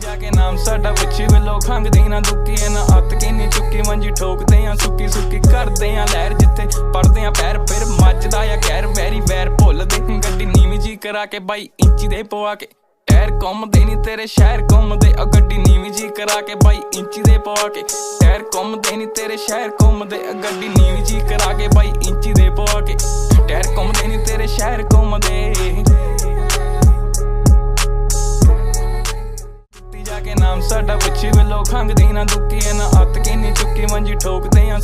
ਜਾਕੇ ਨਾਮ ਸਾਡਾ ਪੁੱਛੀ ਵੇਲੋ ਖੰਗਦੇ ਨਾ ਦੁੱਕੀ ਨਾ ਅੱਤ ਕਿੰਨੀ ਚੁੱਕੀ ਮੰਜੀ ਠੋਕਦੇ ਆ ਸੁੱਕੀ ਸੁੱਕੀ ਕਰਦੇ ਆ ਲਹਿਰ ਜਿੱਥੇ ਪੜਦੇ ਆ ਪੈਰ ਫਿਰ ਮੱਚਦਾ ਆ ਕਹਿਰ ਵੈਰੀ ਵੈਰ ਭੁੱਲਦੇ ਗੱਡੀ ਨੀਵੀਂ ਜੀ ਕਰਾ ਕੇ ਬਾਈ ਇੰਚੀ ਦੇ ਪਵਾ ਕੇ ਟਾਇਰ ਘੁੰਮਦੇ ਨੀ ਤੇਰੇ ਸ਼ਹਿਰ ਘੁੰਮਦੇ ਆ ਗੱਡੀ ਨੀਵੀਂ ਜੀ ਕਰਾ ਕੇ ਬਾਈ ਇੰਚੀ ਦੇ ਪਵਾ ਕੇ ਟਾਇਰ ਘੁੰਮਦੇ ਨੀ ਤੇਰੇ ਸ਼ਹਿਰ ਘੁੰਮਦੇ ਆ ਗੱਡੀ ਨੀਵੀਂ ਜੀ ਕਰਾ ਕੇ ਬਾਈ ਇੰਚੀ ਦੇ ਪਵਾ ਕੇ ਟਾਇਰ ਘੁੰਮਦੇ ਨੀ ਤੇਰੇ ਸ਼ਹਿਰ ਘੁੰਮਦੇ ਜਾਕੇ ਨਾਮ ਸਾਡਾ ਪੁੱਛੀ ਵੇਲੋ ਖੰਗਦੇ ਨਾ ਦੁੱਕੀ ਨਾ ਅੱਤ ਕਿੰਨੀ ਚੁੱਕੀ ਮੰਜੀ ਠੋਕਦੇ ਆ